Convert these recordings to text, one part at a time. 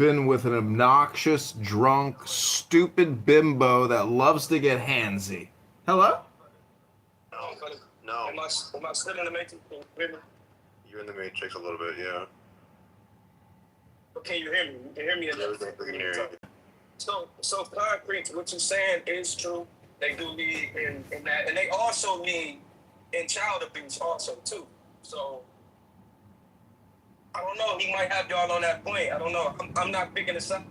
been with an obnoxious, drunk, stupid bimbo that loves to get handsy. Hello? No. No. Am I still in the matrix? Can you hear me? You're in the matrix a little bit, yeah. Can you hear me? You can hear me enough. I can hear you. So concrete, what you're saying is true. They do lead in that, and they also lead in child abuse also too. So I don't know. He might have y'all on that point. I don't know. I'm not picking this up.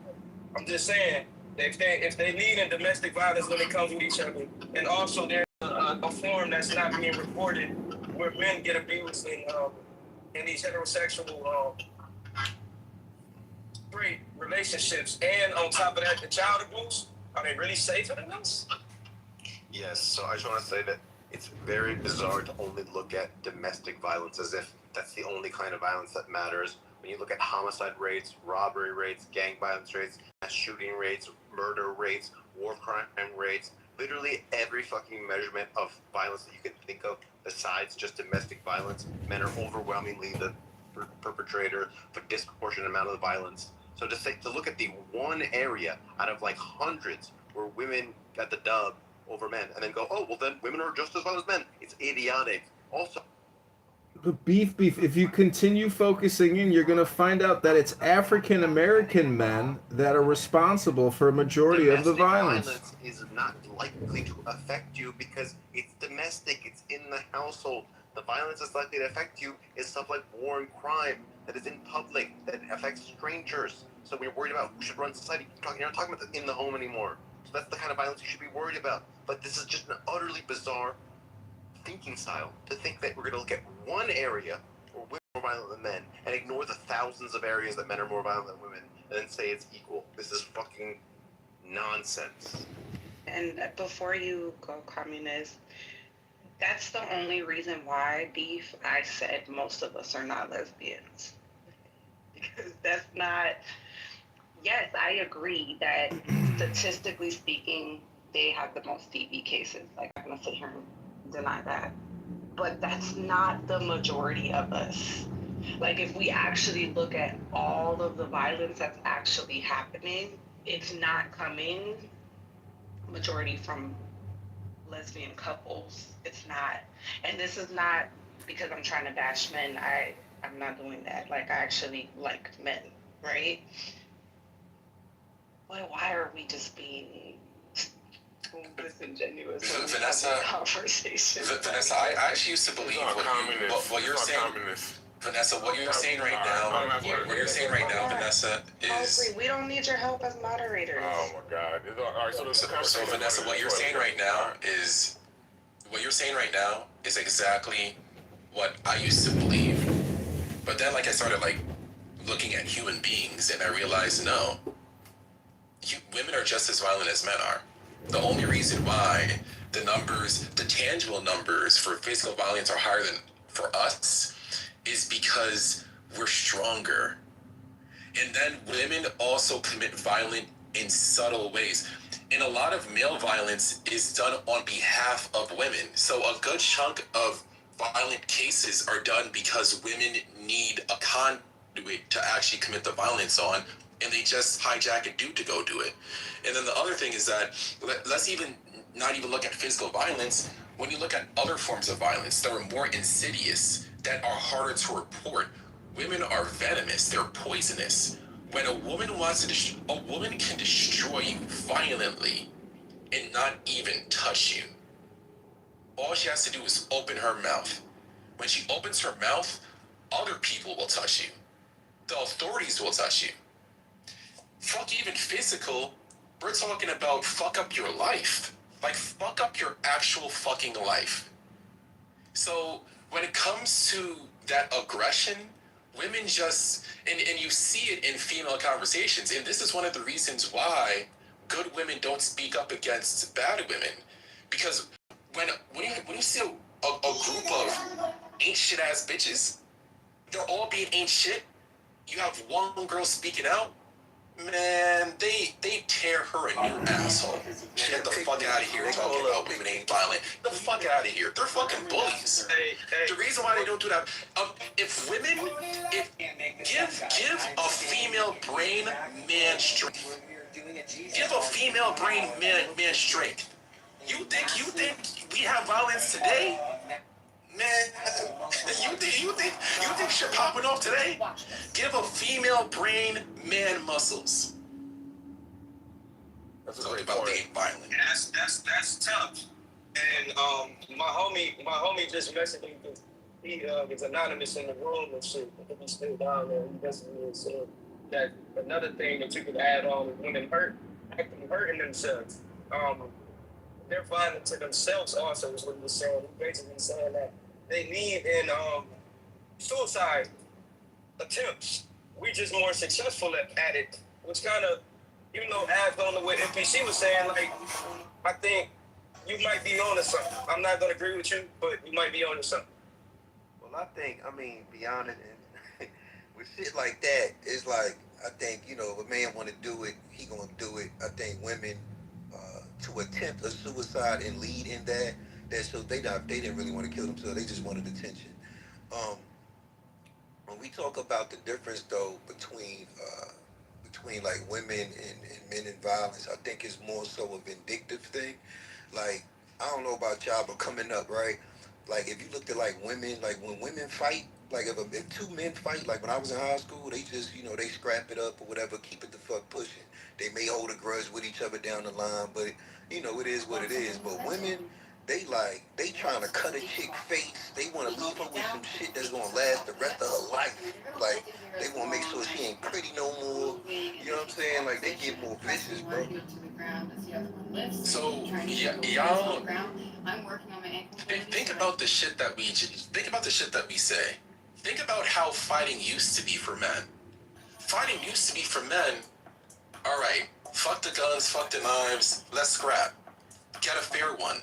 I'm just saying if they lead in domestic violence when it comes with each other, and also there's a form that's not being reported where men get abused in these heterosexual straight relationships, and on top of that, the child abuse. Are they really safer than us? Yes. So I just want to say that it's very bizarre to only look at domestic violence as if that's the only kind of violence that matters. When you look at homicide rates, robbery rates, gang violence rates, mass shooting rates, murder rates, war crime rates, literally every fucking measurement of violence that you can think of besides just domestic violence, men are overwhelmingly the perpetrator for disproportionate amount of the violence. So to look at the one area out of like hundreds where women got the dub over men, and then go, oh, well then women are just as violent as men. It's idiotic. Also, But beef. If you continue focusing in, you're going to find out that it's African American men that are responsible for a majority of the violence. Violence is not likely to affect you because it's domestic. It's in the household. The violence that's likely to affect you is stuff like war and crime that is in public, that affects strangers. So we're worried about who should run society. You're not talking about in the home anymore. So that's the kind of violence you should be worried about. But this is just an utterly bizarre thinking style to think that we're going to look at one area where women are more violent than men and ignore the thousands of areas that men are more violent than women and then say it's equal. This is fucking nonsense. And before you go communist, that's the only reason why, beef, I said most of us are not lesbians. Because that's not, yes, I agree that statistically speaking, they have the most DV cases. Like, I'm gonna sit here and deny that. But that's not the majority of us. Like, if we actually look at all of the violence that's actually happening, it's not coming majority from lesbian couples. It's not. And this is not because I'm trying to bash men. I'm not doing that. Like, I actually like men, right? But why are we just being disingenuous when we have this conversation? Vanessa, I actually used to believe what you're saying. Vanessa, what you're saying right now, Vanessa, is... We don't need your help as moderators. Oh my God. All right, so Vanessa, what you're saying right now is exactly what I used to believe. But then, like, I started, like, looking at human beings, and I realized, no, women are just as violent as men are. The only reason why the tangible numbers for physical violence are higher than for us is because we're stronger. And then women also commit violence in subtle ways. And a lot of male violence is done on behalf of women. So a good chunk of violent cases are done because women need a conduit to actually commit the violence on, and they just hijack a dude to go do it. And then the other thing is that let's not even look at physical violence. When you look at other forms of violence that are more insidious, that are harder to report, women are venomous, they're poisonous. When a woman a woman can destroy you violently and not even touch you. All she has to do is open her mouth. When she opens her mouth, other people will touch you. The authorities will touch you. Fuck even physical, we're talking about fuck up your life. Like, fuck up your actual fucking life. So when it comes to that aggression, women just, and you see it in female conversations, and this is one of the reasons why good women don't speak up against bad women. Because when you see a group of ain't shit ass bitches, they're all being ain't shit, you have one girl speaking out, Man, they tear her a new asshole. Get the fuck out of here talking about women ain't violent. The fuck out of here. They're fucking bullies. The reason why they don't do that, if women, give a female brain man strength. Give a female brain man strength. You think we have violence today? Man, you think shit popping off today? Give a female brain man muscles. Sorry about being violent. That's tough. And my homie just messaged me because he was anonymous in the room and shit. I think he's still down there. He messaged me and said that another thing that you could add on is women acting hurting themselves. They're violent to themselves also is what he was saying. He basically saying that they lead in suicide attempts. We just more successful at it, which kind of, adds on to what NPC was saying. Like, I think you might be on to something. I'm not gonna agree with you, but you might be on to something. Well, beyond it, and with shit like that, it's like, I think, if a man want to do it, he gonna do it. I think women, to attempt a suicide and lead in that so they didn't really want to kill themselves. They just wanted attention. When we talk about the difference though between like women and men in violence, I think it's more so a vindictive thing. Like, I don't know about y'all, but coming up, right? Like, if you looked at like women, like when women fight, like if two men fight, like when I was in high school, they just, they scrap it up or whatever, keep it the fuck pushing. They may hold a grudge with each other down the line, but it is what it is. But women, they trying to cut a chick face. They want to leave her with some shit that's gonna last the rest of her life. Like, they want to make sure she ain't pretty no more. You know what I'm saying? Like, they get more vicious, bro. So y'all think about the shit that we say. Think about how fighting used to be for men. Fighting used to be for men. All right, fuck the guns, fuck the knives. Let's scrap. Get a fair one.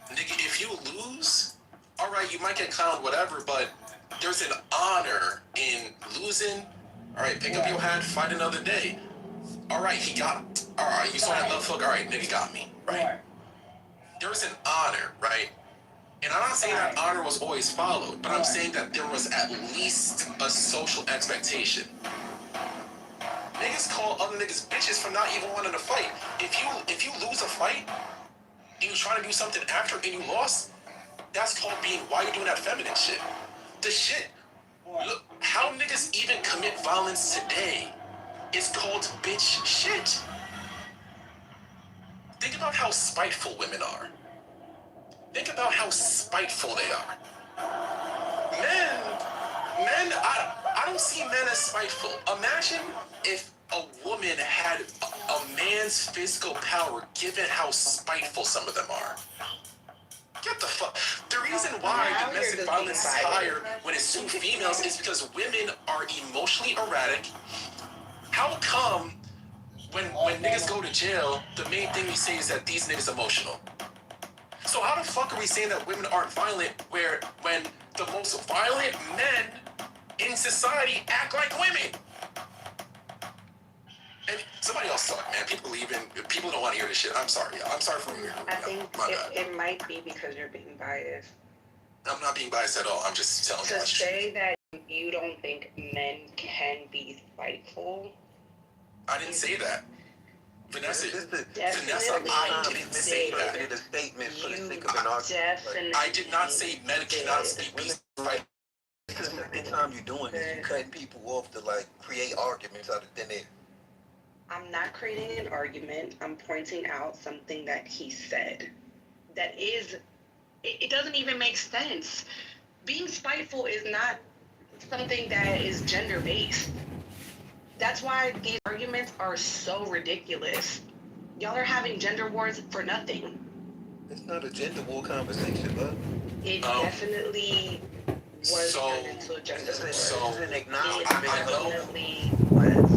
Nigga, if you lose, all right, you might get clowned, whatever, but there's an honor in losing. All right, pick up your hat, fight another day. All right, all right, you saw that left hook, all right, nigga got me, right? There's an honor, right? And I'm not saying that honor was always followed, but I'm saying that there was at least a social expectation. Niggas call other niggas bitches for not even wanting to fight. If you lose a fight, and you trying to do something after and you lost, that's called being, why you doing that feminine shit? The shit, look, how niggas even commit violence today is called bitch shit. Think about how spiteful women are. Think about how spiteful they are. Men, I don't see men as spiteful. Imagine if a woman had a man's physical power, given how spiteful some of them are. Get the fuck. The reason why domestic violence is higher when it's two females is because women are emotionally erratic. How come when niggas go to jail, the main thing we say is that these niggas emotional? So how the fuck are we saying that women aren't violent when the most violent men in society act like women? And somebody else talk, man. People don't want to hear this shit. I'm sorry, y'all. I'm sorry for you. I think it might be because you're being biased. I'm not being biased at all. I'm just telling you. To say that you don't think men can be spiteful. I didn't say that. Vanessa, Definitely I didn't say that. A statement for the sake of an argument. Definitely. I did not say men cannot be right. Because every time you're doing this, you're cutting people off to like create arguments out of thin air. I'm not creating an argument. I'm pointing out something that he said. That is, it doesn't even make sense. Being spiteful is not something that is gender-based. That's why these arguments are so ridiculous. Y'all are having gender wars for nothing. It's not a gender war conversation, bud. It definitely was turned into a gender war. It's an acknowledgement. It definitely was.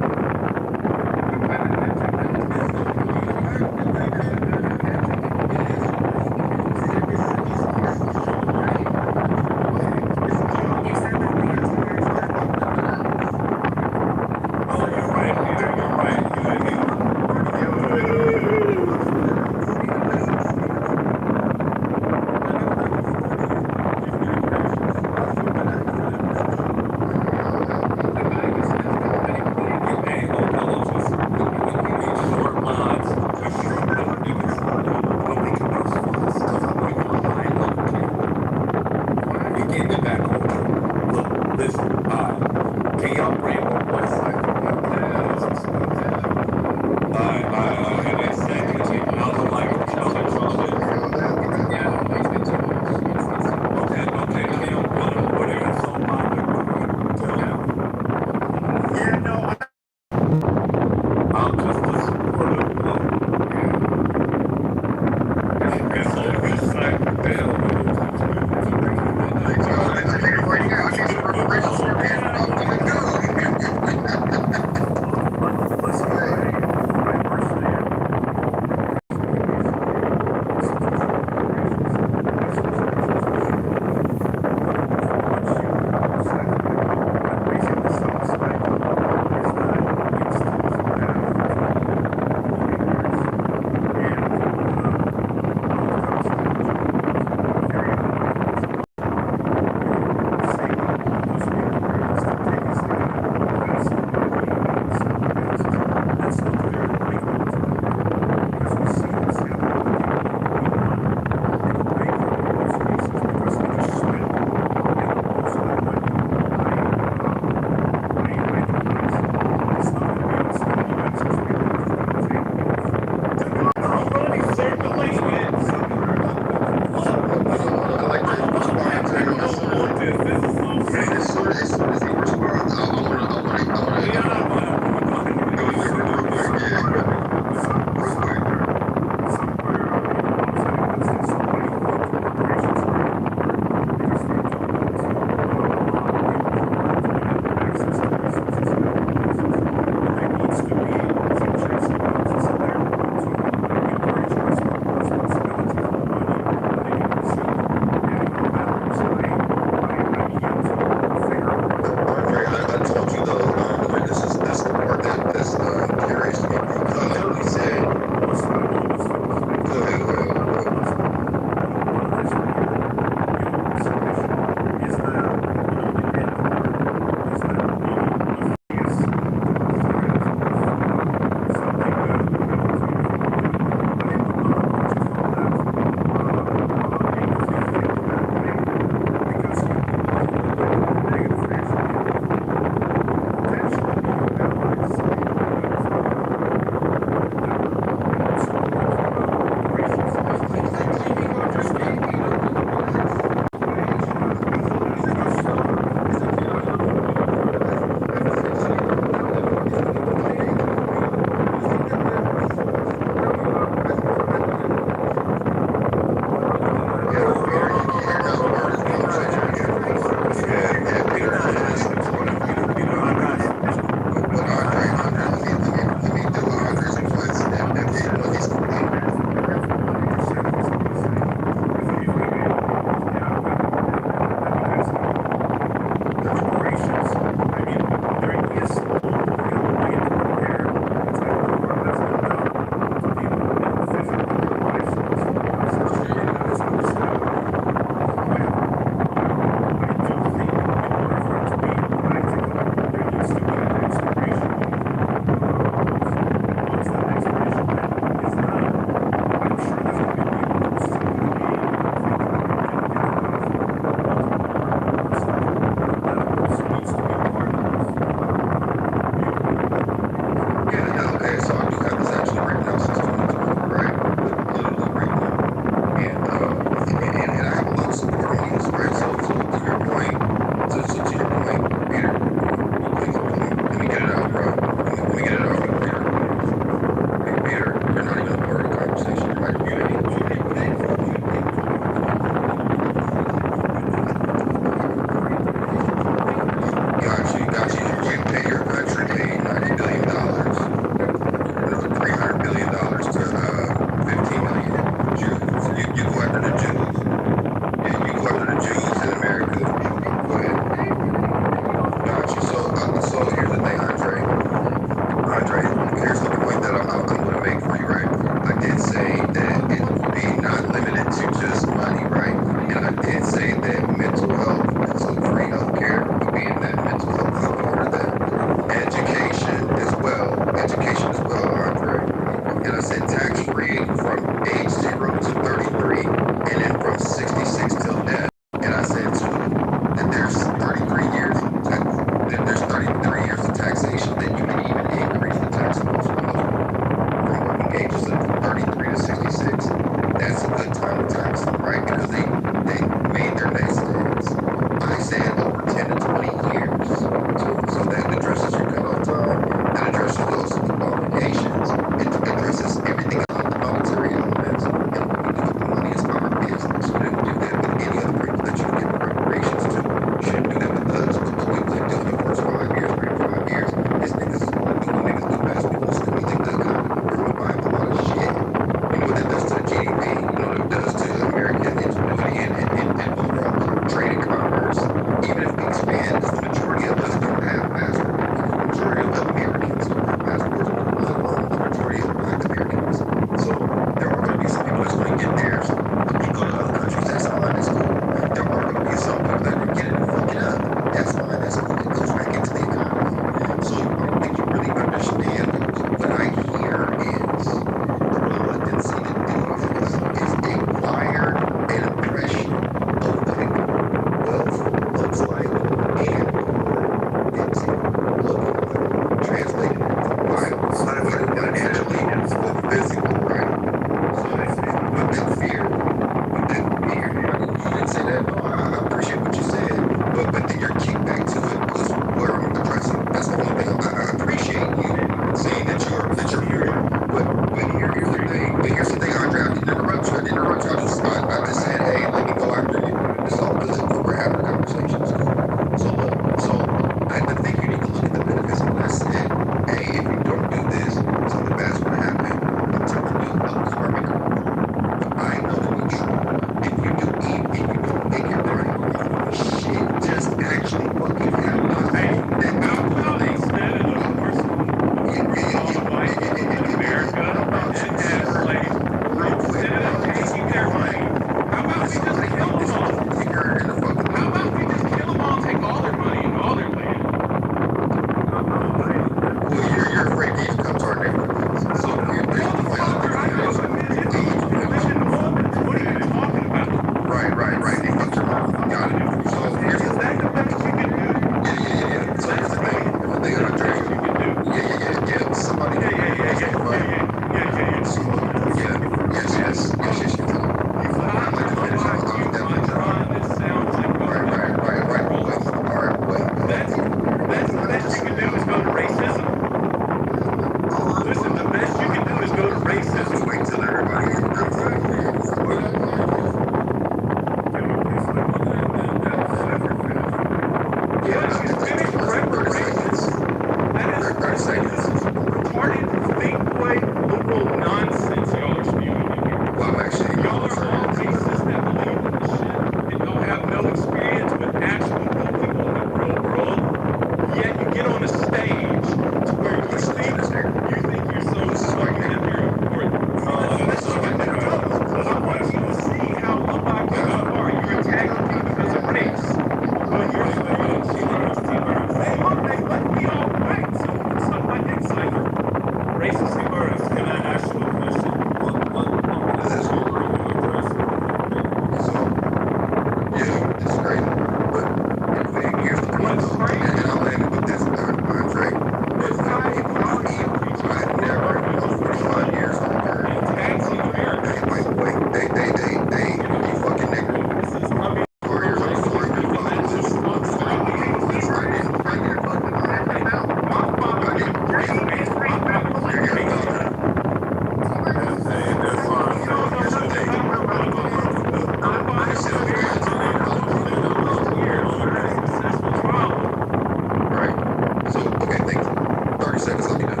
something that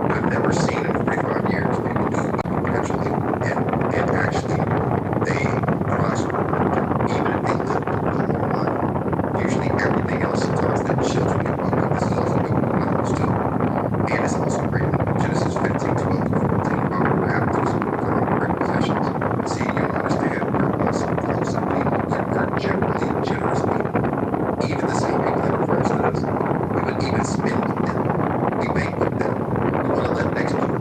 I've never seen in 45 years people do perpetually, and actually they prosper, even if they live a long life. Usually everything else sometimes that children get about, but this is also biblical knowledge too. And it's also written in Genesis 15:12-14 about what happens when someone become great possessions. See, you don't understand, we're also close people, and we're generally generous people. Even the same people that refers to us, we would even spend with them. We bank with them. We want to let next people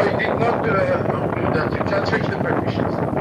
I did not do that. You can check the permissions.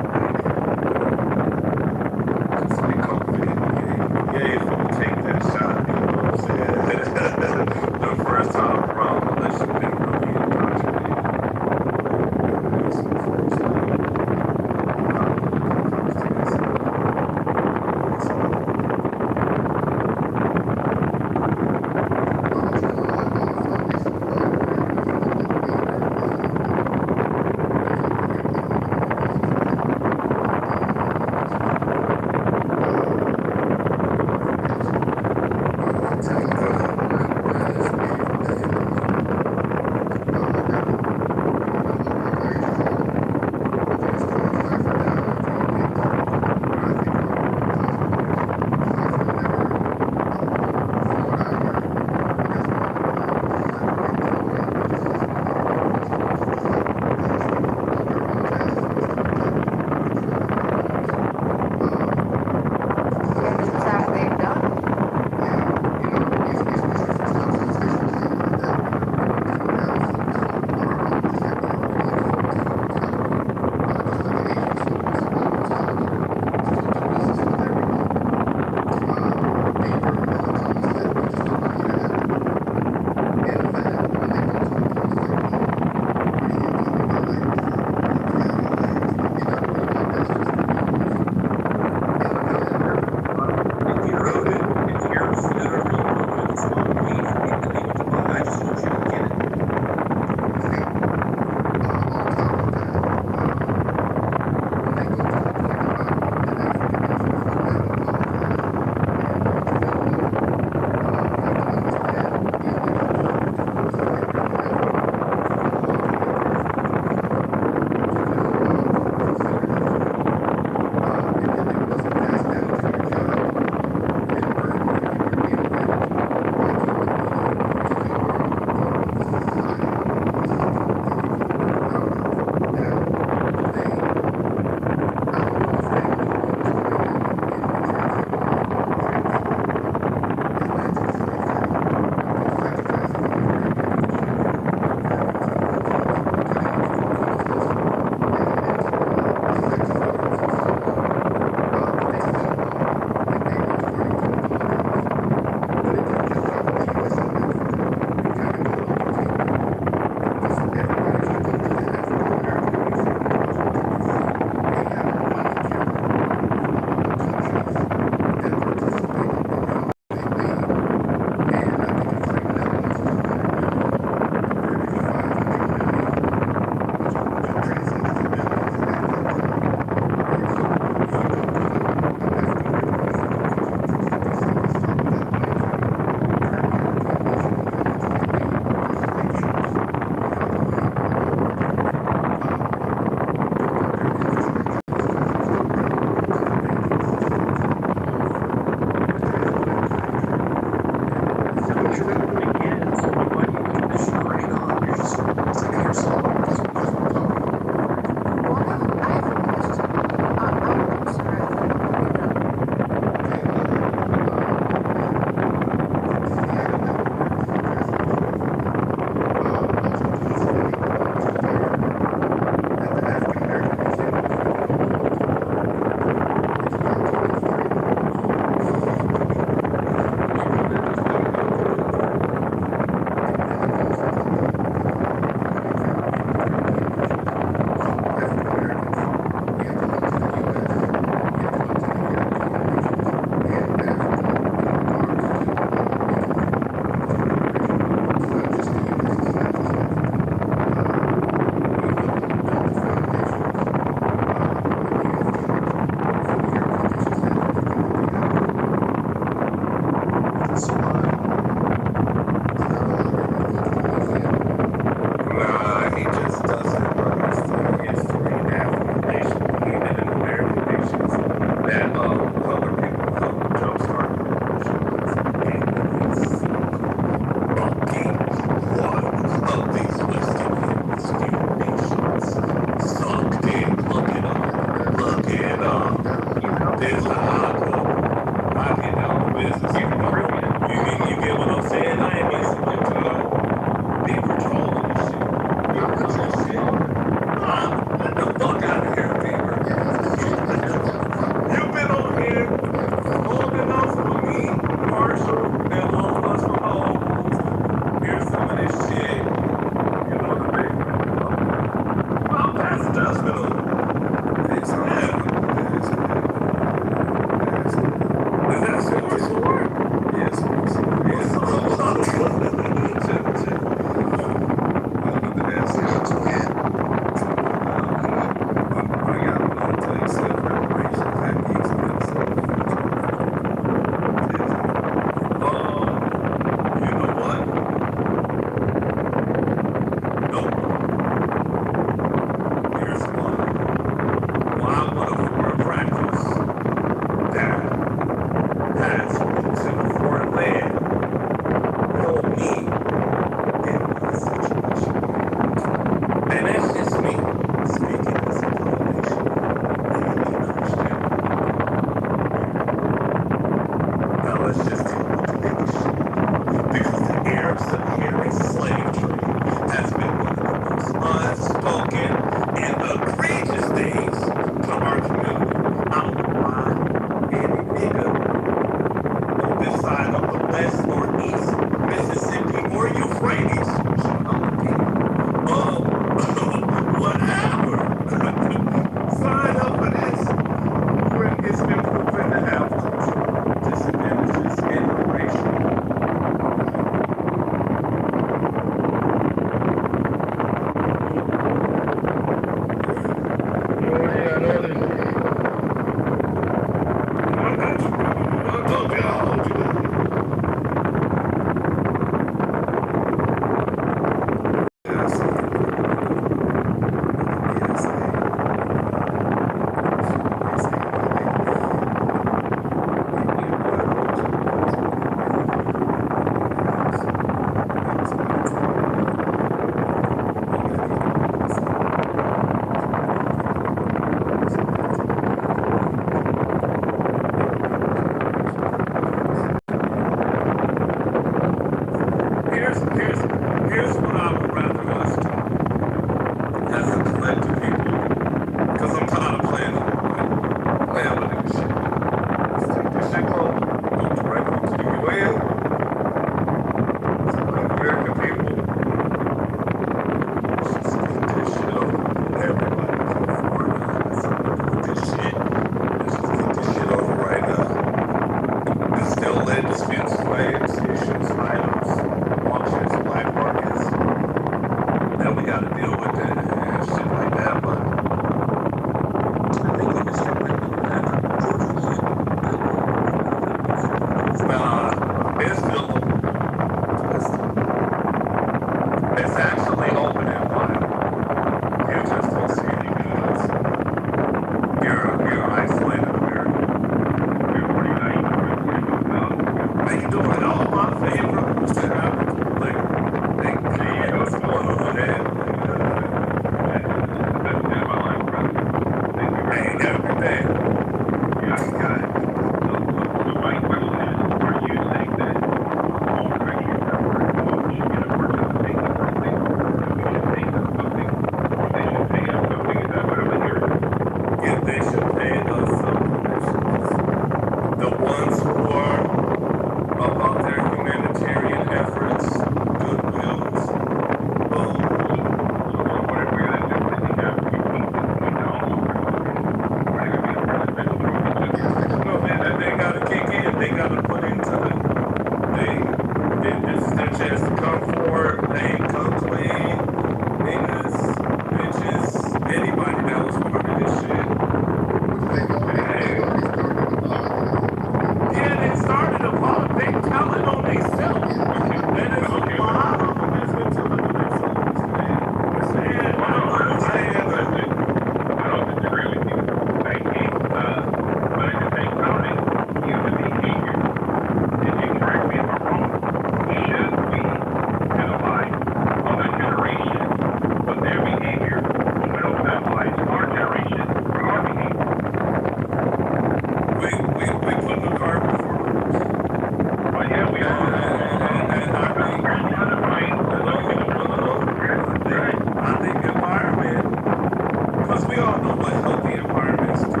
because we all know what healthy environments do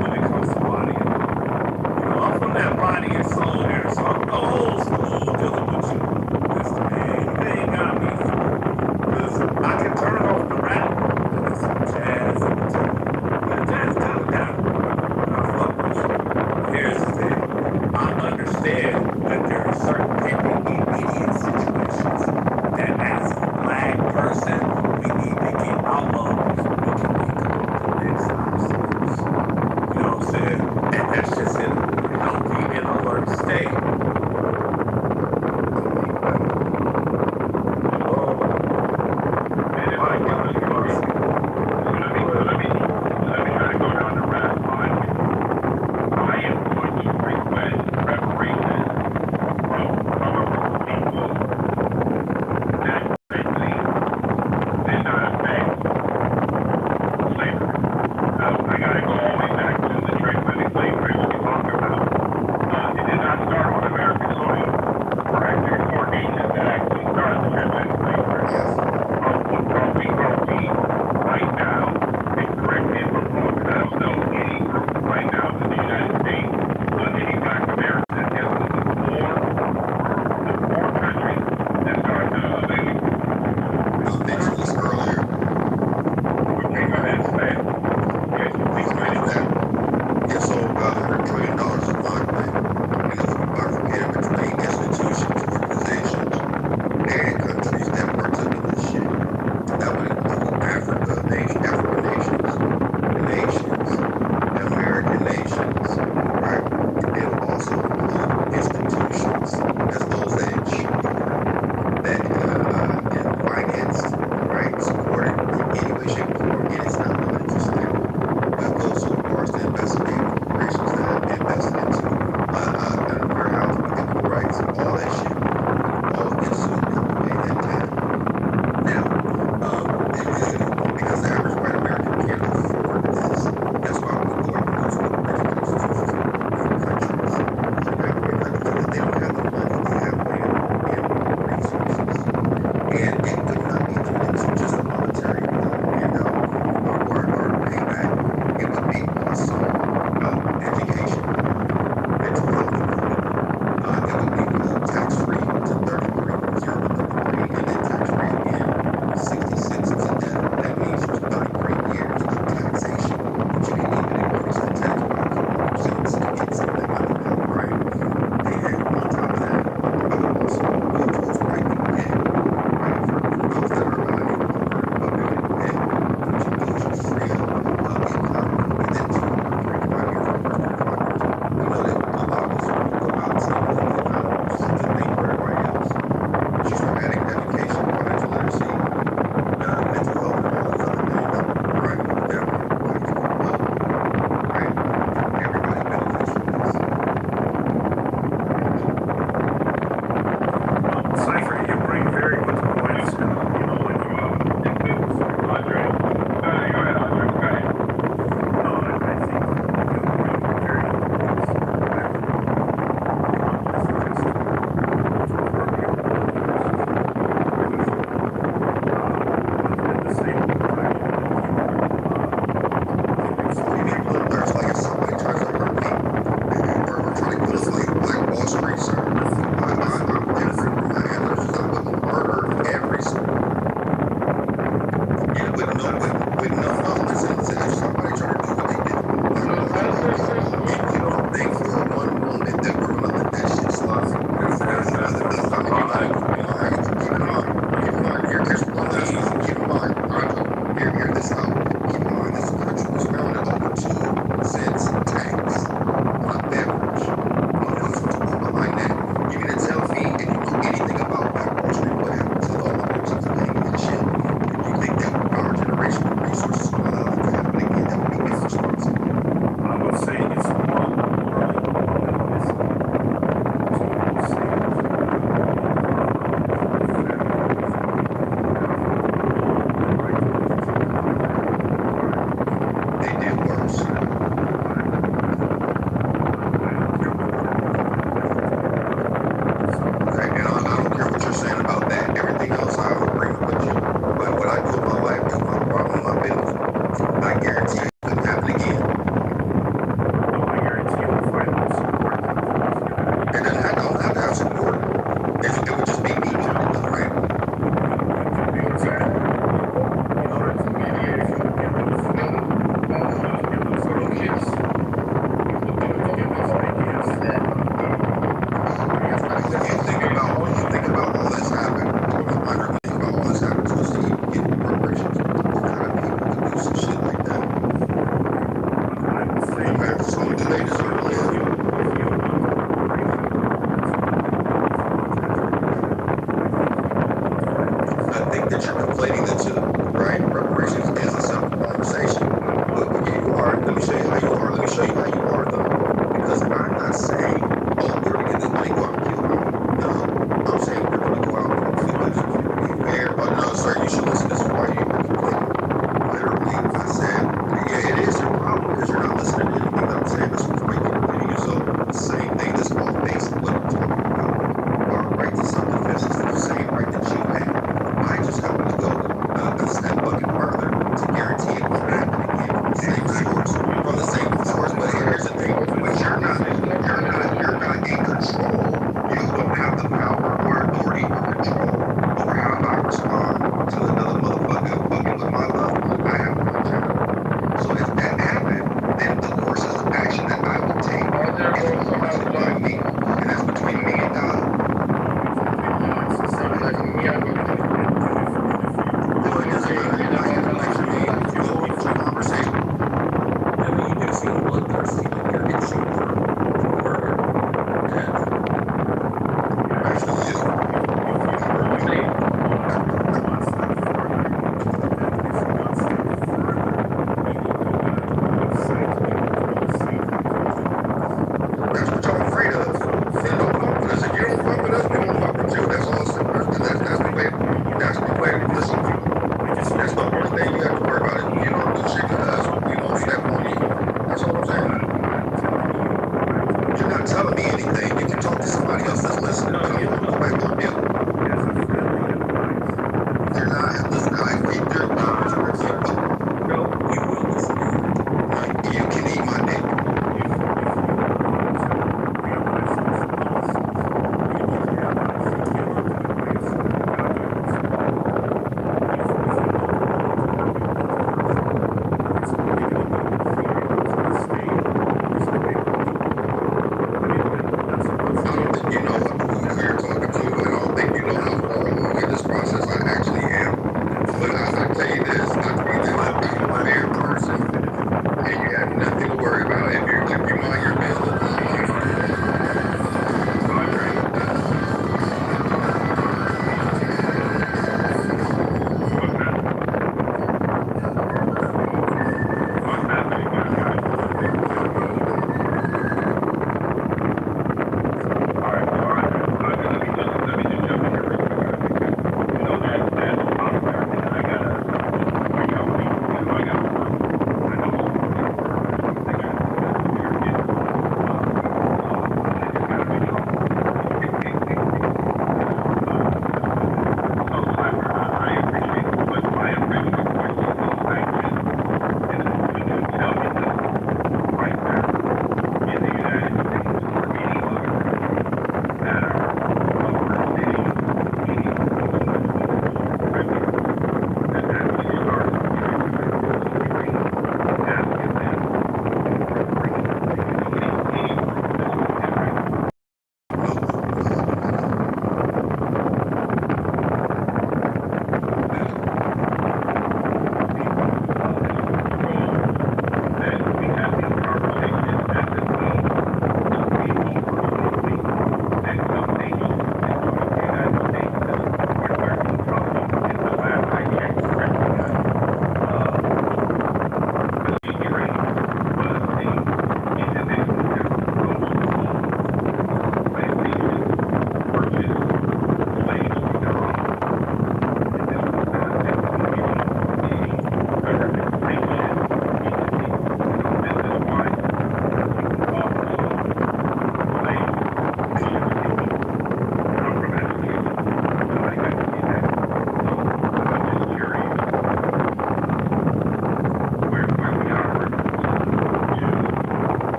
when it comes to body. I'm from that body and soul era, so I'm old school dealing with you. Mr. Anything got me because I can turn off the rap and listen to jazz and the jazz kind of down. I fuck with you. Here's the thing. I understand that there are certain immediate situations that as a black person we need to get out of what can we come up the next obstacles. You know what I'm saying? And that's just in a healthy and alert state.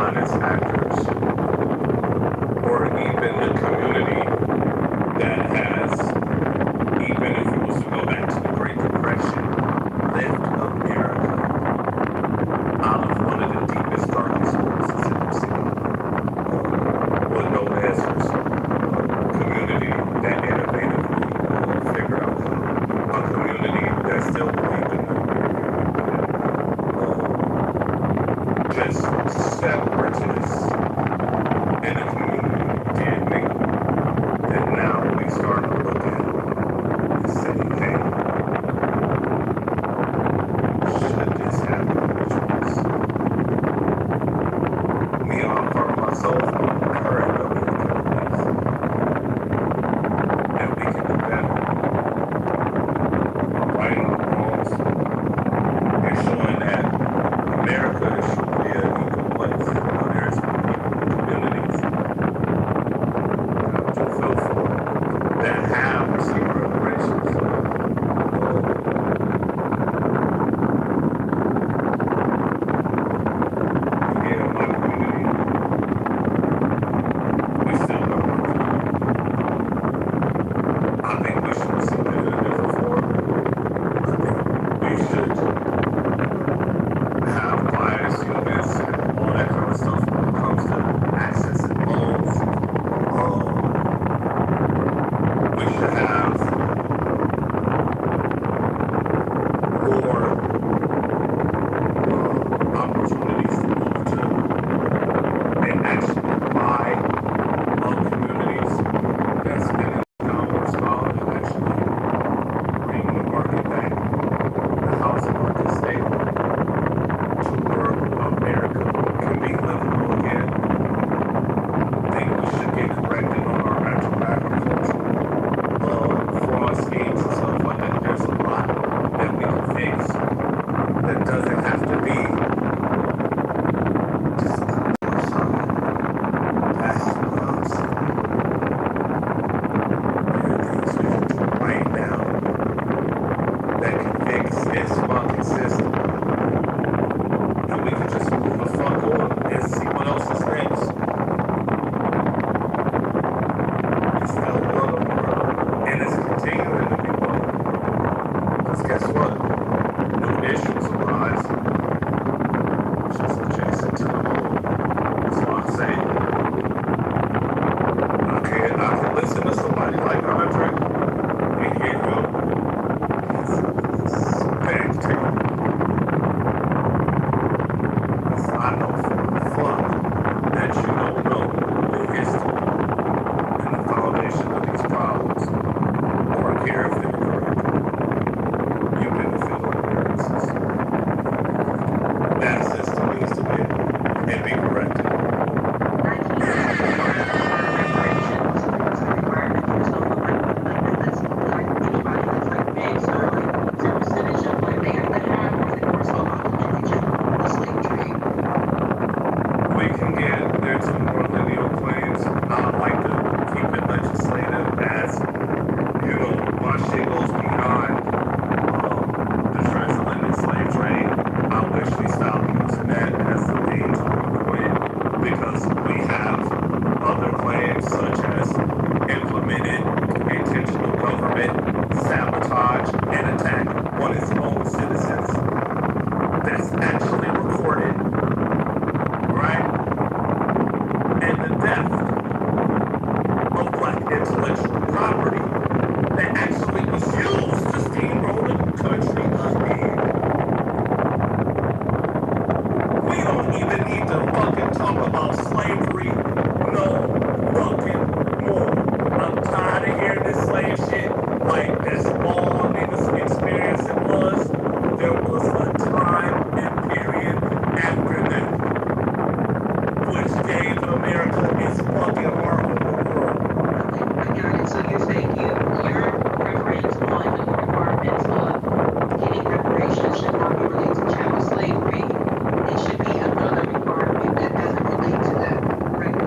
honest actors, or even the community that has, even if it was to go back to the Great Depression, lift America out of one of the deepest, darkest holes it's ever seen. With no answers. Community that innovatively figured out how. A community that still believed in them. Just separatists in the community did make that now we start to look at and say, hey, should this happen to us? Me, I'm part of myself, I'm current of it, and we can do better. Righting our wrongs and showing that America is truly an equal place. There's communities that I feel for that have received reparations. Again, in my community, we still have work to do. I think we should receive it in a different form. I think we should have bias units and all that kind of stuff when it comes to accessing loans. We should have more opportunities to move to and actually buy communities that's been in our scholar and actually bring the market back, the housing market stable to where America can be livable again. I think we should get corrected on our actual agriculture, fraud schemes and stuff like that. There's a lot that we can fix that doesn't have to be just a little something. That's what I'm saying. There are things we can do right now that can fix this fucking system. And we can just move the fuck on and see what else is next. It's still one of them, and it's continuing to be one. Because guess what? New issues arise. Just adjacent to the whole. That's why I say I can listen to somebody like Andre and hear him. It's bad terrible. Because I know for a fuck that you don't know the history and the foundation of these problems, or care if they're correct. You've been the field appearances. That system needs to be and be corrected. We can get into more lineal claims. I like to keep it legislative as, you know, my shit goes beyond the transatlantic slave trade. I wish we stopped using that as the thing to quit, because we have other claims such as implemented intentional government sabotage and attack on its own citizens. That's actually recorded, right? And the theft of black intellectual property that actually was used to steamroll the country again. We don't even need to fucking talk about slavery no fucking more. I'm tired of hearing this slave shit like as all niggas experience it was. There was a time and period after that, which gave America its fucking mark on the world. I got it. So you're saying your reference on the requirements of getting reparations should not be related to chattel slavery. It should be another requirement that doesn't relate to that, correct?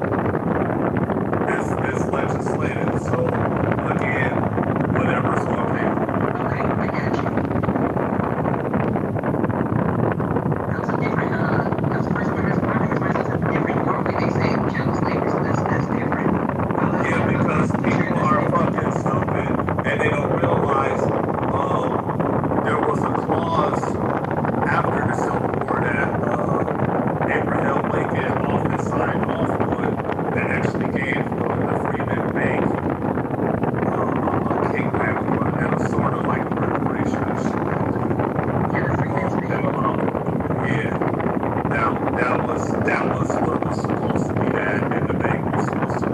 that was what was supposed to be that, and the bank was supposed to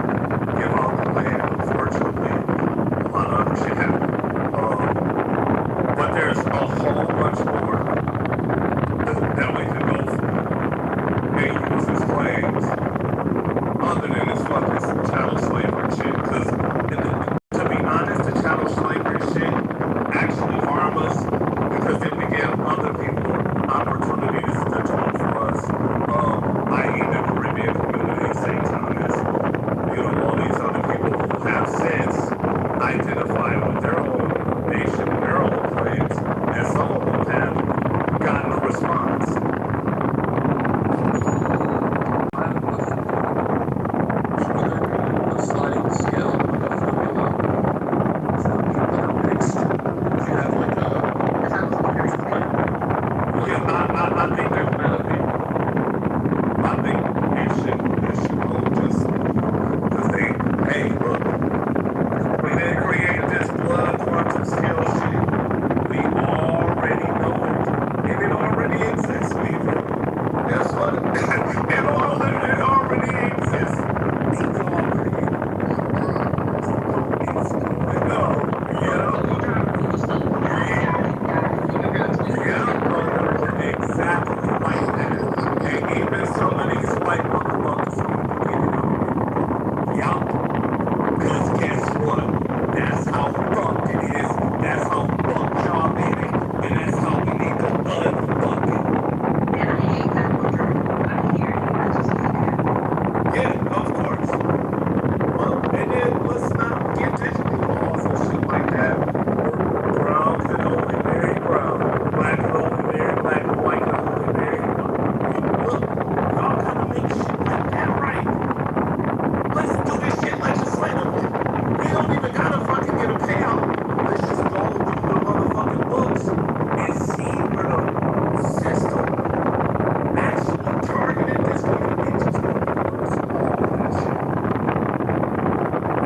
give out the land. Unfortunately, a lot of other shit happened. But there's a whole bunch more that we could go for and use as claims other than this fucking chattel slavery shit. Because to be honest, the chattel slavery shit actually harm us because then we give other people opportunities to talk for us, i.e. the Caribbean community, St. Thomas, all these other people who have since identified with their own nation and their own claims, and some of them have gotten a response. I have a question. Should there be a sliding scale of the formula? Does that mean like a mixed? Would you have like a mixed plan? Yeah, I think There better be. I think it should go just because hey, look, we didn't create this blood quantum scale shit. We already know it, and it already exists, people. Guess what? It already exists. It's already. It's going on. Exactly like that. And even some of these white motherfuckers who get it on. Yup. Because guess what? That's how fucked it is. That's how fucked y'all made it. And that's how we need to unfuck it. And I hate that book. I hear you. I just hate it. Yeah, of course. Well, and then let's not get digital laws and shit like that. Brown can only marry brown. Black can only marry black. White can only marry white. Look, y'all gotta make shit like that right. Let's do this shit legislatively. We don't even gotta fucking get a payout. Let's just go through the motherfucking books and see where the system actually targeted this community. Just go through the books, all of that shit.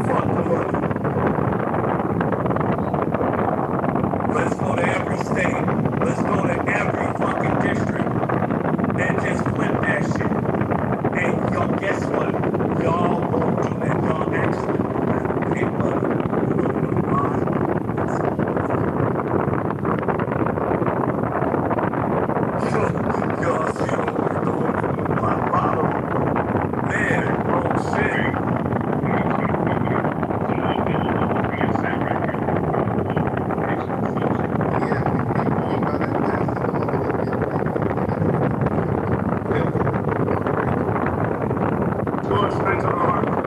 Fuck the money. Let's go to every state. Let's go to every fucking district and just flip that shit. And yo, guess what? Y'all won't do that. Y'all actually won't have to pay money. You know why? Y'all see what we're doing from the bottom? Man, oh shit.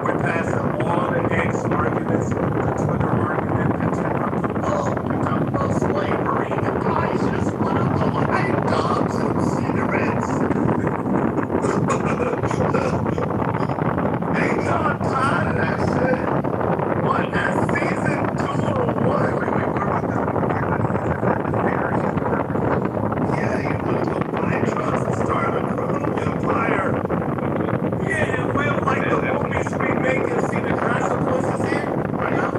We're passing all the X arguments, the Twitter argument, the TikTok. Oh, we talk about slavery, and guys just want to go hide dogs and cigarettes. Ain't y'all tired of that shit? What, that's season 2 or what? Wait, we're about to yeah, you want to go buy drugs and start a criminal empire. Yeah, well, like the movies we make and see the consequences in. Right now,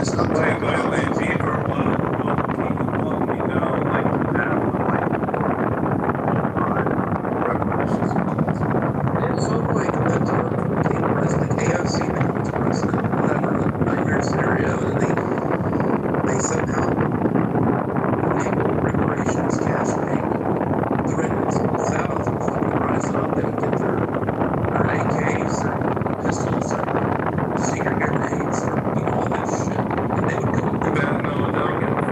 Let's not talk Wait, about that. Beaver, what can you walk me down, like, the path of, like, reparations calls? Yeah, so do I can live to 14 president, AOC becomes president, whatever, nightmare scenario, and they somehow enable reparations cash payment. The rednecks in the South would fucking rise up and get their AKs, their pistols, their secret grenades, their, all this shit. And they would go. You better know they'll get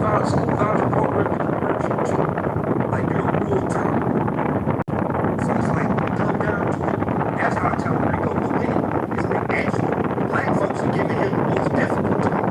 school voucher program is true. Like during rural time. So it's like when it come down to it, that's how I tell them to go look at it. Is that actually black folks are giving him the most difficult time.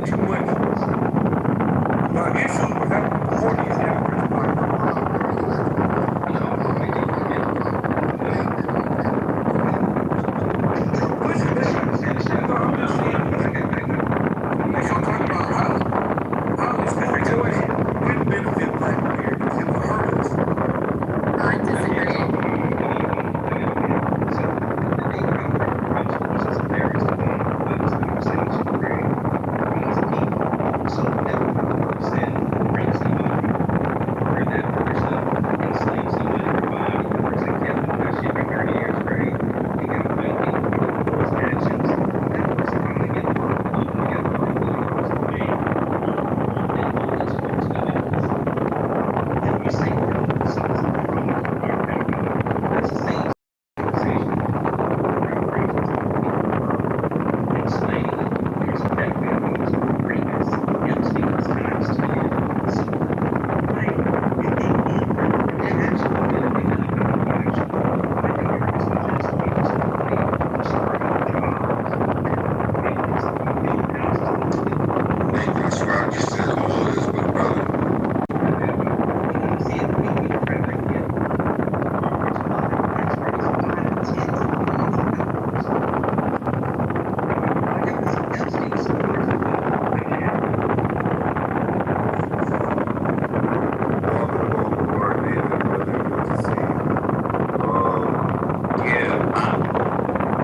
having too much issues with having before these immigrants. Pushing back. No, I'm just saying. I'm also talking about how these schoolboys didn't benefit black Americans. It would hurt us. I disagree. That's why I just said all this, but brother,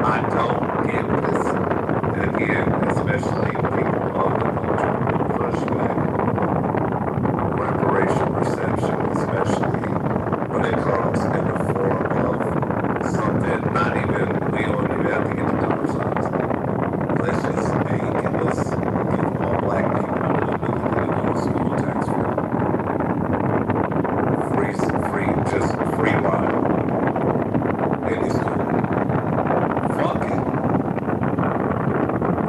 I don't get this. And again, especially people of the culture pushback, reparation perception, especially when it comes in the form of something not even, we don't even have to get to dollar signs. Let's just say, let's give all black people the ability to go to school tax free, just free ride. Any school. Fuck it.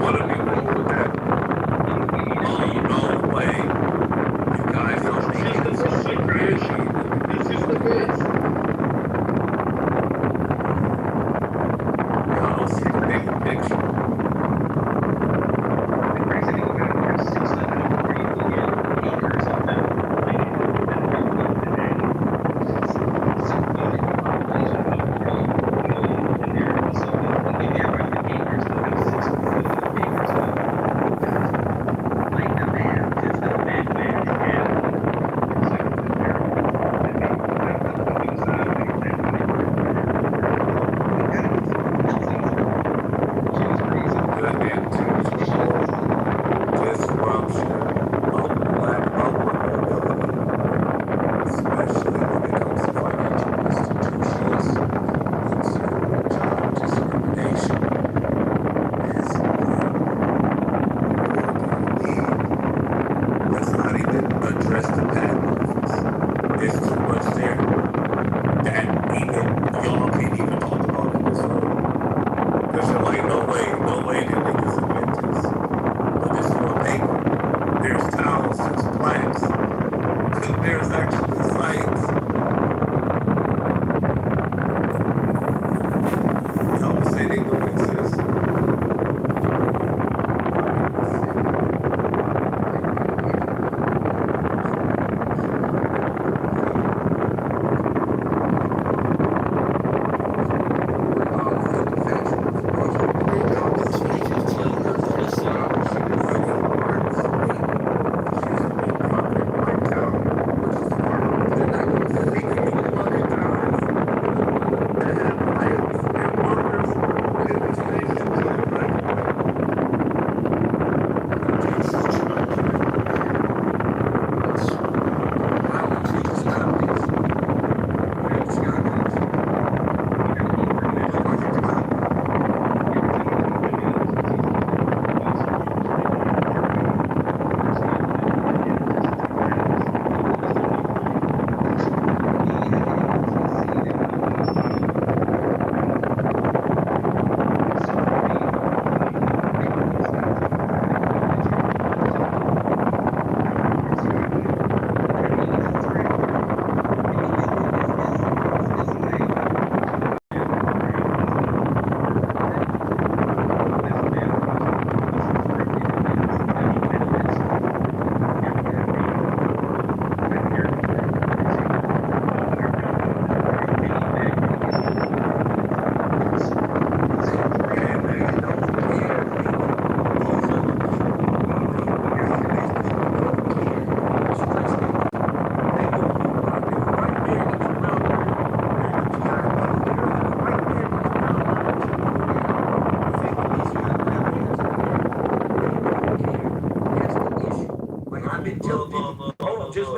What are we wrong with that? Oh, no way. You guys don't make it so crazy. This is the base. Y'all don't see the bigger picture. Good intentional disruption.